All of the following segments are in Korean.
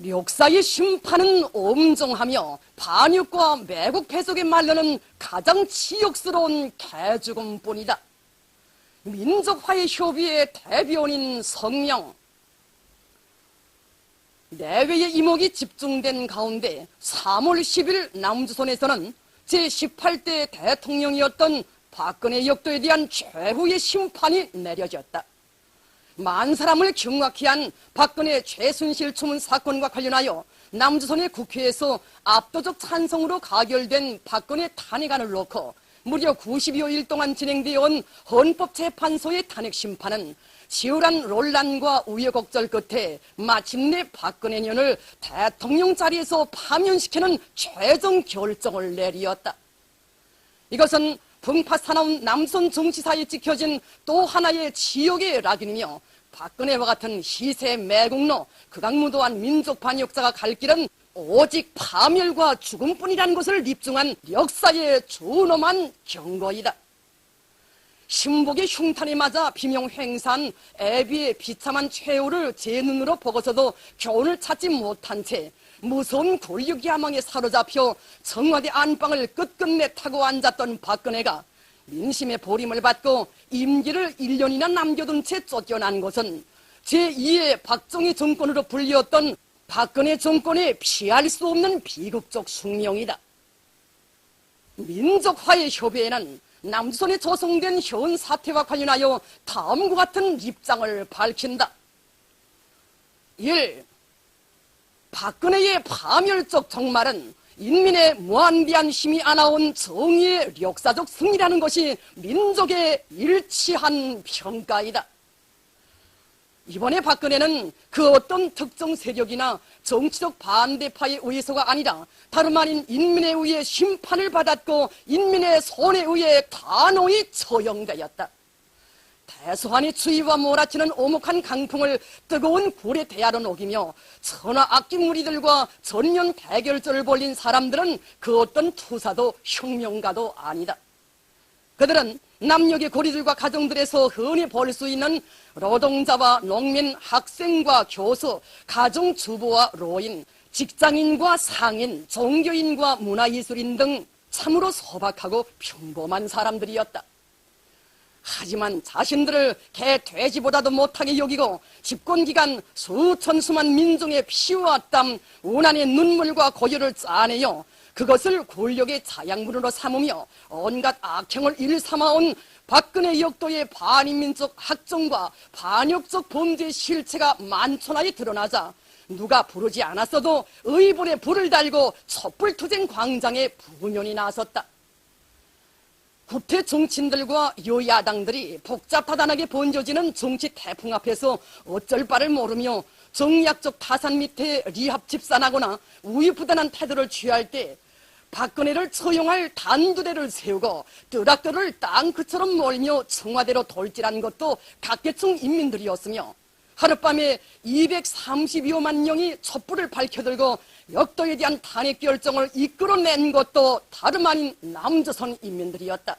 역사의 심판은 엄정하며 반역과 매국 패속에 말려는 가장 치욕스러운 개죽음뿐이다. 민족화해협의회 대변인 성명. 내외의 이목이 집중된 가운데 3월 10일 남조선에서는 제18대 대통령이었던 박근혜 역도에 대한 최후의 심판이 내려졌다. 만 사람을 경악케 한 박근혜 최순실 초문 사건과 관련하여 남조선의 국회에서 압도적 찬성으로 가결된 박근혜 탄핵안을 놓고 무려 90여일 동안 진행되어 온 헌법재판소의 탄핵 심판은 치열한 논란과 우여곡절 끝에 마침내 박근혜 년을 대통령 자리에서 파면시키는 최종 결정을 내리었다. 이것은 풍파 사나운 남조선 정치사에 찍혀진 또 하나의 지옥의 낙인이며 박근혜와 같은 시세 매국노 극악무도한 민족 반역자가 갈 길은 오직 파멸과 죽음뿐이라는 것을 입증한 역사의 준엄한 경고이다. 신복의 흉탄에 맞아 비명횡산 애비의 비참한 최후를 제 눈으로 보고서도 교훈을 찾지 못한 채 무서운 권력 야망에 사로잡혀 청와대 안방을 끝끝내 타고 앉았던 박근혜가 민심의 보림을 받고 임기를 1년이나 남겨둔 채 쫓겨난 것은 제2의 박정희 정권으로 불리웠던 박근혜 정권의 피할 수 없는 비극적 숙명이다. 민족화해협의회는 남조선에 조성된 현 사태와 관련하여 다음과 같은 입장을 밝힌다. 1. 박근혜의 파멸적 정말은 인민의 무한대한 힘이 안아온 정의의 역사적 승리라는 것이 민족의 일치한 평가이다. 이번에 박근혜는 그 어떤 특정 세력이나 정치적 반대파에 의해서가 아니라 다름 아닌 인민에 의해 심판을 받았고 인민의 손에 의해 단호히 처형되었다. 대소한의 추위와 몰아치는 오목한 강풍을 뜨거운 굴에 대하로 녹이며 천하 악기 무리들과 전면 대결전을 벌린 사람들은 그 어떤 투사도 혁명가도 아니다. 그들은 남녘의 고리들과 가정들에서 흔히 볼 수 있는 노동자와 농민, 학생과 교수, 가정주부와 노인, 직장인과 상인, 종교인과 문화예술인 등 참으로 소박하고 평범한 사람들이었다. 하지만 자신들을 개, 돼지보다도 못하게 여기고 집권기간 수천 수만 민중의 피와 땀, 운한의 눈물과 고열을 짜내어 그것을 권력의 자양분으로 삼으며 온갖 악행을 일삼아온 박근혜 역도의 반인민적 학정과 반역적 범죄 실체가 만천하에 드러나자 누가 부르지 않았어도 의불에 불을 달고 촛불투쟁 광장에 부면이 나섰다. 구태 정치인들과 여야당들이 복잡다단하게 번져지는 정치 태풍 앞에서 어쩔 바를 모르며 정략적 타산 밑에 리합 집산하거나 우유부단한 태도를 취할 때 박근혜를 처형할 단두대를 세우고 뜨락들을 땅크처럼 몰며 청와대로 돌진한 것도 각계층 인민들이었으며 하룻밤에 232여만 명이 촛불을 밝혀들고 역도에 대한 탄핵 결정을 이끌어낸 것도 다름 아닌 남조선 인민들이었다.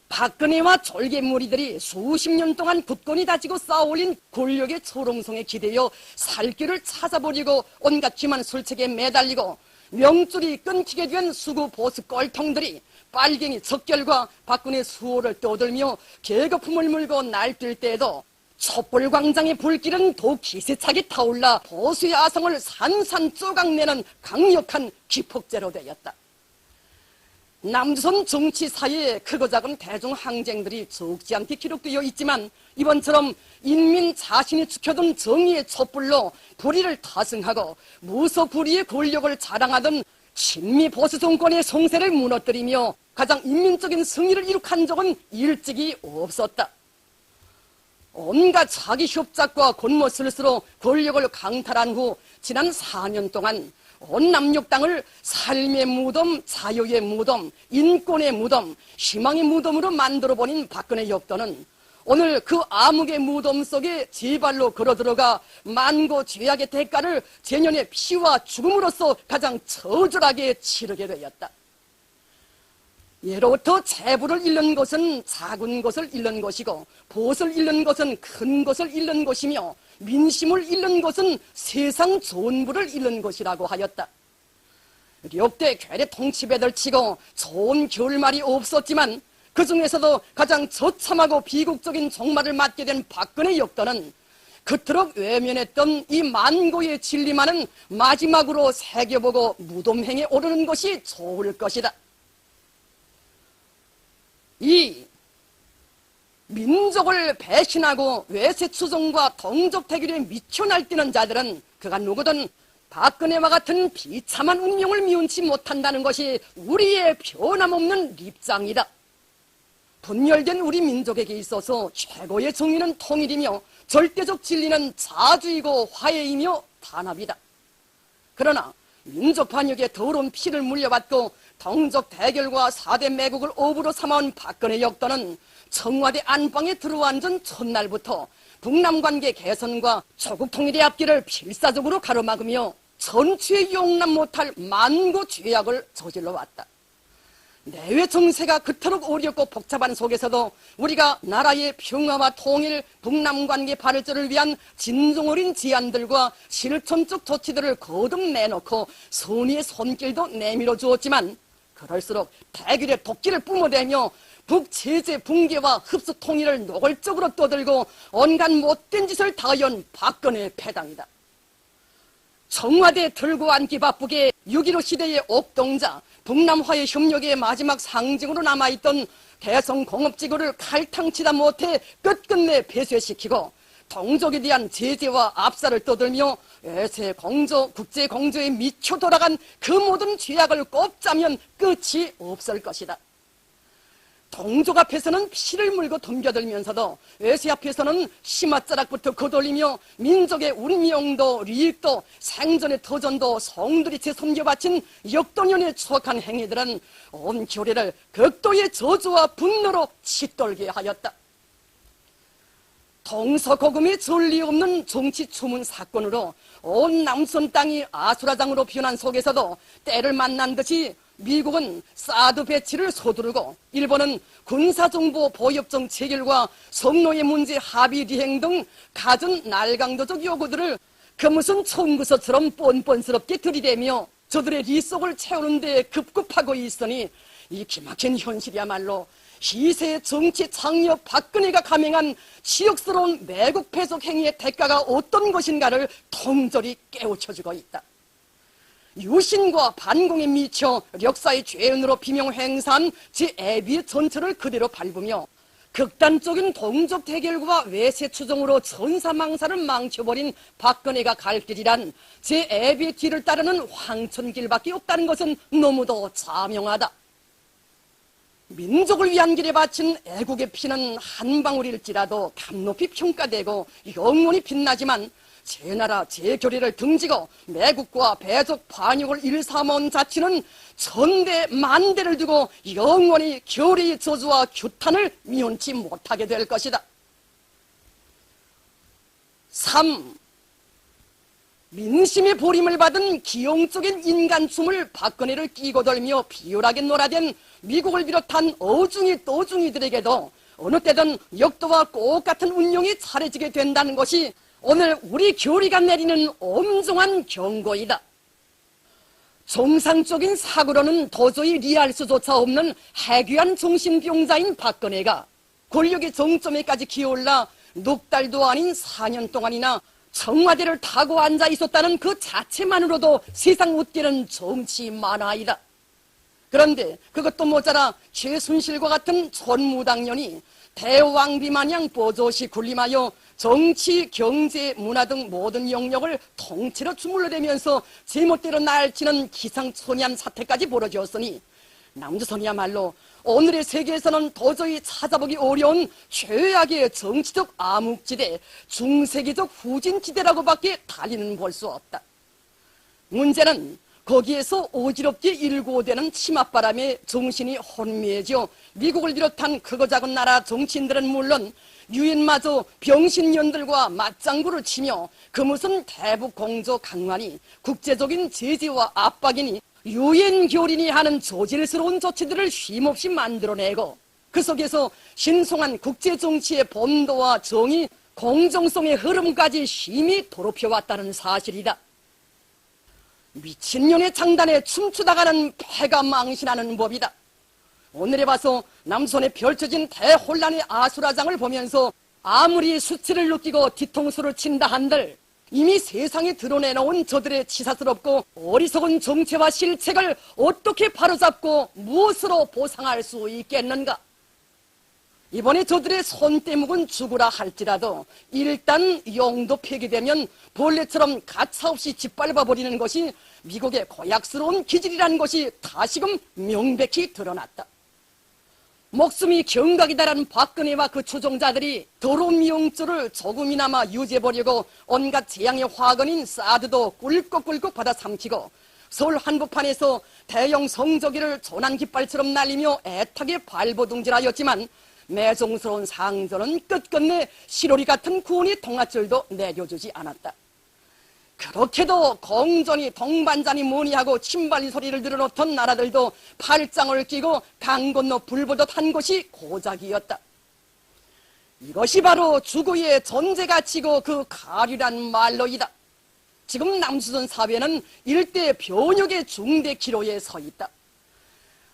박근혜와 졸개무리들이 수십 년 동안 굳건히 다지고 쌓아올린 권력의 초롱성에 기대어 살 길을 찾아버리고 온갖 기만 술책에 매달리고 명줄이 끊기게 된 수구 보수 꼴통들이 빨갱이 적결과 박근혜 수호를 떠들며 계급품을 물고 날뛸 때에도 촛불광장의 불길은 더욱 기세차게 타올라 보수의 아성을 산산 쪼각내는 강력한 기폭제로 되었다. 남조선 정치사에 크고 작은 대중항쟁들이 적지 않게 기록되어 있지만 이번처럼 인민 자신이 지켜둔 정의의 촛불로 불의를 타승하고 무소불위의 권력을 자랑하던 친미 보수 정권의 성세를 무너뜨리며 가장 인민적인 승리를 이룩한 적은 일찍이 없었다. 온갖 자기 협작과 권모술수로 권력을 강탈한 후 지난 4년 동안 온 남녘 땅을 삶의 무덤, 자유의 무덤, 인권의 무덤, 희망의 무덤으로 만들어버린 박근혜 역도는 오늘 그 암흑의 무덤 속에 제 발로 걸어들어가 만고 죄악의 대가를 제년의 피와 죽음으로써 가장 처절하게 치르게 되었다. 예로부터 재부를 잃는 것은 작은 것을 잃는 것이고 보옷을 잃는 것은 큰 것을 잃는 것이며 민심을 잃는 것은 세상 전부를 잃는 것이라고 하였다. 역대 괴뢰 통치배들 치고 좋은 결말이 없었지만 그 중에서도 가장 처참하고 비극적인 종말을 맞게 된 박근혜 역사는 그토록 외면했던 이 만고의 진리만은 마지막으로 새겨보고 무덤행에 오르는 것이 좋을 것이다. 이 민족을 배신하고 외세추종과 동족 대결에 미쳐 날뛰는 자들은 그가 누구든 박근혜와 같은 비참한 운명을 미운치 못한다는 것이 우리의 변함없는 입장이다. 분열된 우리 민족에게 있어서 최고의 정의는 통일이며 절대적 진리는 자주이고 화해이며 단합이다. 그러나 민족 반역에 더러운 피를 물려받고 동족 대결과 4대 매국을 업으로 삼아온 박근혜 역사는 청와대 안방에 들어앉은 첫날부터 북남관계 개선과 조국 통일의 앞길을 필사적으로 가로막으며 전추에 용납 못할 만고 죄악을 저질러 왔다. 내외 정세가 그토록 어렵고 복잡한 속에서도 우리가 나라의 평화와 통일, 북남관계 발전을 위한 진정 어린 제안들과 실천적 조치들을 거듭 내놓고 선의의 손길도 내밀어 주었지만 그럴수록 대결의 도끼를 뿜어대며 북체제 붕괴와 흡수 통일을 노골적으로 떠들고 온갖 못된 짓을 다해온 박근혜 패당이다. 청와대 들고 앉기 바쁘게 6.15 시대의 옥동자, 북남화의 협력의 마지막 상징으로 남아있던 대성공업지구를 칼탕치다 못해 끝끝내 폐쇄시키고 동족에 대한 제재와 압사를 떠들며 외세 공조, 국제 공조에 미쳐 돌아간 그 모든 죄악을 꼽자면 끝이 없을 것이다. 동족 앞에서는 피를 물고 덤벼들면서도 외세 앞에서는 심화자락부터 거돌리며 민족의 운명도 리익도 생존의 터전도 성들이채 섬겨바친 역도년에 추억한 행위들은 온 교례를 극도의 저주와 분노로 짓돌게 하였다. 동서고금의 전리 없는 정치 추문 사건으로 온 남선 땅이 아수라장으로 변한 속에서도 때를 만난 듯이 미국은 사드 배치를 서두르고 일본은 군사정보 보협정 체결과 성노예 문제 합의 리행 등 갖은 날강도적 요구들을 그 무슨 청구서처럼 뻔뻔스럽게 들이대며 저들의 리속을 채우는 데 급급하고 있으니 이 기막힌 현실이야말로 희세 정치 창녀 박근혜가 감행한 치욕스러운 매국 패속 행위의 대가가 어떤 것인가를 통절히 깨우쳐주고 있다. 유신과 반공에 미쳐 역사의 죄은으로 비명 행사한 제애비의 전철을 그대로 밟으며 극단적인 동족 대결과 외세 추종으로 전사망사를 망쳐버린 박근혜가 갈 길이란 제 애비의 뒤를 따르는 황천길밖에 없다는 것은 너무도 자명하다. 민족을 위한 길에 바친 애국의 피는 한 방울일지라도 감높이 평가되고 영원히 빛나지만 제 나라 제 교리를 등지고 매국과 배족 반역을 일삼아온 자치는 천대 만대를 두고 영원히 교리의 저주와 규탄을 면치 못하게 될 것이다. 3. 민심의 보림을 받은 기용적인 인간춤을 박근혜를 끼고 돌며 비열하게 놀아댄 미국을 비롯한 어중이 또중이들에게도 어느 때든 역도와 똑같은 운명이 차려지게 된다는 것이 오늘 우리 교리가 내리는 엄중한 경고이다. 정상적인 사고로는 도저히 이해할 수조차 없는 해괴한 정신병자인 박근혜가 권력의 정점에까지 기어올라 넉 달도 아닌 4년 동안이나 청와대를 타고 앉아 있었다는 그 자체만으로도 세상 웃기는 정치 만화이다. 그런데 그것도 모자라 최순실과 같은 전무당년이 대왕비 마냥 뽀조시 군림하여 정치, 경제, 문화 등 모든 영역을 통째로 주물러대면서 제멋대로 날치는 기상천외한 사태까지 벌어졌으니 남조선이야말로 오늘의 세계에서는 도저히 찾아보기 어려운 최악의 정치적 암흑지대, 중세기적 후진지대라고밖에 달리는 볼 수 없다. 문제는 거기에서 어지럽게 일고되는 치맛바람에 정신이 혼미해져 미국을 비롯한 크고 작은 나라 정치인들은 물론 유엔마저 병신년들과 맞장구를 치며 그 무슨 대북 공조 강화니 국제적인 제재와 압박이니 유엔 교린이 하는 조질스러운 조치들을 쉼없이 만들어내고 그 속에서 신성한 국제정치의 본도와 정의, 공정성의 흐름까지 심히 더럽혀왔다는 사실이다. 미친년의 장단에 춤추다가는 패가 망신하는 법이다. 오늘에 봐서 남손에 펼쳐진 대혼란의 아수라장을 보면서 아무리 수치를 느끼고 뒤통수를 친다 한들 이미 세상에 드러내놓은 저들의 치사스럽고 어리석은 정체와 실책을 어떻게 바로잡고 무엇으로 보상할 수 있겠는가? 이번에 저들의 손대목은 죽으라 할지라도 일단 영도 폐기되면 벌레처럼 가차없이 짓밟아버리는 것이 미국의 고약스러운 기질이라는 것이 다시금 명백히 드러났다. 목숨이 경각이다라는 박근혜와 그 추종자들이 더러운 영주를 조금이나마 유지해보려고 온갖 재앙의 화근인 사드도 꿀꺽꿀꺽 받아 삼키고 서울 한복판에서 대형 성조기를 조난깃발처럼 날리며 애타게 발버둥질하였지만 매정스러운 상전은 끝끝내 시로리 같은 구원의 동아줄도 내려주지 않았다. 그렇게도 공전이 동반자니 뭐니하고 침발린 소리를 들어놓던 나라들도 팔짱을 끼고 강 건너 불보듯 한 것이 고작이었다. 이것이 바로 주구의 존재가치고 그 가류란 말로이다. 지금 남수선 사회는 일대 변혁의 중대 기로에 서 있다.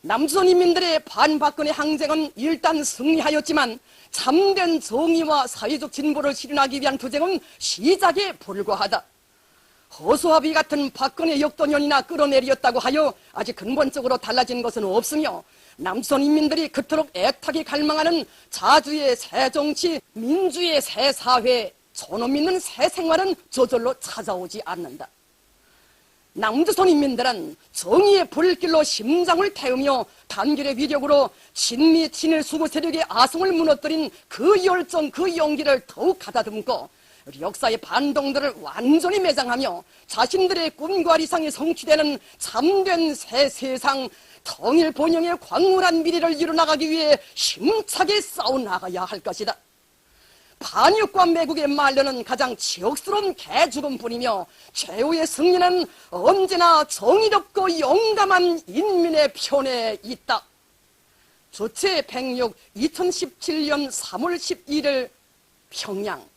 남수선 인민들의 반박근혜 항쟁은 일단 승리하였지만 참된 정의와 사회적 진보를 실현하기 위한 투쟁은 시작에 불과하다. 허수아비 같은 박근혜 역도년이나 끌어내렸다고 하여 아직 근본적으로 달라진 것은 없으며 남수선 인민들이 그토록 애타게 갈망하는 자주의 새 정치, 민주의 새 사회, 존엄 있는 새 생활은 저절로 찾아오지 않는다. 남조선 인민들은 정의의 불길로 심장을 태우며 단결의 위력으로 친미 친일 수구 세력의 아성을 무너뜨린 그 열정, 그 용기를 더욱 가다듬고 역사의 반동들을 완전히 매장하며 자신들의 꿈과理想이 성취되는 참된 새 세상, 통일 번영의 광활한 미래를 이뤄나가기 위해 힘차게 싸워나가야 할 것이다. 반역과 매국의 말로는 가장 지옥스러운 개죽음뿐이며 최후의 승리는 언제나 정의롭고 용감한 인민의 편에 있다. 주체 106 2017년 3월 11일 평양.